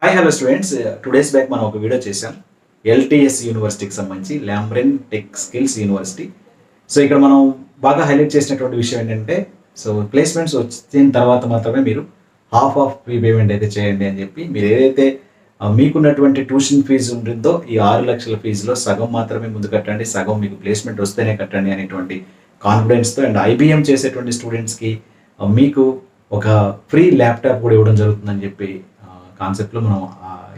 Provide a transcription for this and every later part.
High hello students, 2 days back మనం ఒక video చేసాం ఎల్టీఎస్ యూనివర్సిటీకి సంబంధించి లాంబ్రెన్ టెక్ స్కిల్స్ యూనివర్సిటీ. సో ఇక్కడ మనం బాగా హైలైట్ చేసినటువంటి విషయం ఏంటంటే, సో ప్లేస్మెంట్స్ వచ్చిన తర్వాత మాత్రమే మీరు హాఫ్ ఆఫ్ ఫీ పేమెంట్ అయితే చేయండి అని చెప్పి, మీరు ఏదైతే మీకున్నటువంటి ట్యూషన్ ఫీజు ఉంటుందో ఈ 6 లక్షల ఫీజులో సగం మాత్రమే ముందు కట్టండి, సగం మీకు ప్లేస్మెంట్ వస్తేనే కట్టండి అనేటువంటి కాన్ఫిడెన్స్తో అండ్ ఐబీఎం చేసేటువంటి స్టూడెంట్స్కి మీకు ఒక ఫ్రీ ల్యాప్టాప్ కూడా ఇవ్వడం జరుగుతుందని చెప్పి కాన్సెప్ట్లో మనం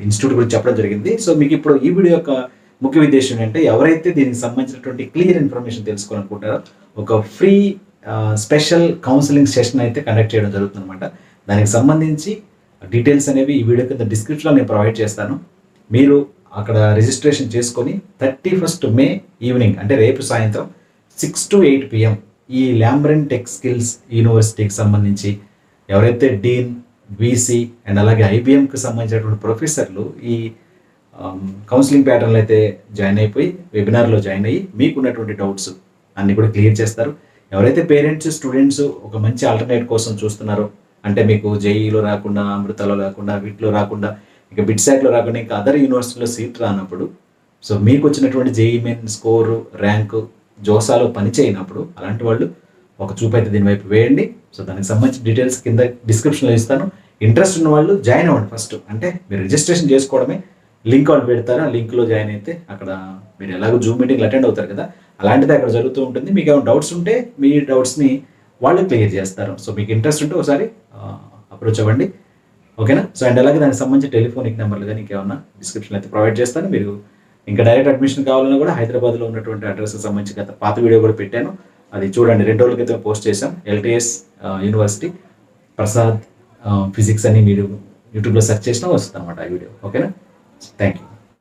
ఇన్స్టిట్యూట్ గురించి చెప్పడం జరిగింది. సో మీకు ఇప్పుడు ఈ వీడియో యొక్క ముఖ్య ఉద్దేశం ఏంటంటే, ఎవరైతే దీనికి సంబంధించినటువంటి క్లియర్ ఇన్ఫర్మేషన్ తెలుసుకోవాలనుకుంటారో ఒక ఫ్రీ స్పెషల్ కౌన్సిలింగ్ సెషన్ అయితే కండక్ట్ చేయడం జరుగుతుంది అనమాట. దానికి సంబంధించి డీటెయిల్స్ అనేవి ఈ వీడియో కింద డిస్క్రిప్షన్లో నేను ప్రొవైడ్ చేస్తాను. మీరు అక్కడ రిజిస్ట్రేషన్ చేసుకొని 31st May ఈవినింగ్ అంటే రేపు సాయంత్రం 6 to 8 PM ఈ లాంబ్రెన్ టెక్ స్కిల్స్ యూనివర్సిటీకి సంబంధించి ఎవరైతే డీన్, వీసీ అండ్ అలాగే ఐబీఎంకి సంబంధించినటువంటి ప్రొఫెసర్లు ఈ కౌన్సిలింగ్ ప్యాటర్న్లో అయితే జాయిన్ అయిపోయి వెబినార్లో జాయిన్ అయ్యి మీకున్నటువంటి డౌట్స్ అన్నీ కూడా క్లియర్ చేస్తారు. ఎవరైతే పేరెంట్స్, స్టూడెంట్స్ ఒక మంచి ఆల్టర్నేట్ కోసం చూస్తున్నారో, అంటే మీకు జేఈలో రాకుండా, అమృతలో రాకుండా, వీటిలో రాకుండా, ఇక బిట్సాక్లో రాకుండా, ఇంకా అదర్ యూనివర్సిటీలో సీట్ రానప్పుడు, సో మీకు వచ్చినటువంటి జేఈ మెయిన్ స్కోరు, ర్యాంకు జోసాలో పని చేయనప్పుడు అలాంటి వాళ్ళు ఒక చూపు అయితే దీని వైపు వేయండి. సో దానికి సంబంధించిన డీటెయిల్స్ కింద డిస్క్రిప్షన్లో ఇస్తాను. ఇంట్రెస్ట్ ఉన్న వాళ్ళు జాయిన్ అవ్వండి. ఫస్ట్ అంటే మీరు రిజిస్ట్రేషన్ చేసుకోవడమే, లింక్ వాళ్ళు పెడతారు, ఆ లింక్లో జాయిన్ అయితే అక్కడ మీరు ఎలాగో జూమ్ మీటింగ్లు అటెండ్ అవుతారు కదా, అలాంటిది అక్కడ జరుగుతూ ఉంటుంది. మీకు ఏమైనా డౌట్స్ ఉంటే మీ డౌట్స్ని వాళ్ళు క్లియర్ చేస్తారు. సో మీకు ఇంట్రెస్ట్ ఉంటే ఒకసారి అప్రోచ్ అవ్వండి, ఓకేనా. సో అండ్ అలాగే దానికి సంబంధించి టెలిఫోనిక్ నెంబర్లు కానీ ఇంకేమన్నా డిస్క్రిప్షన్ అయితే ప్రొవైడ్ చేస్తాను. మీరు ఇంకా డైరెక్ట్ అడ్మిషన్ కావాలన్నా కూడా హైదరాబాద్లో ఉన్నటువంటి అడ్రస్కి సంబంధించి గత పాత వీడియో కూడా పెట్టాను, అది చూడండి. 2 రోజుల క్రితం పోస్ట్ చేశాం. ఎల్టీఎస్ యూనివర్సిటీ ప్రసాద్ ఫిజిక్స్ అని మీరు యూట్యూబ్లో సెర్చ్ చేసినా వస్తుంది అనమాట ఆ వీడియో, ఓకేనా. Thank you.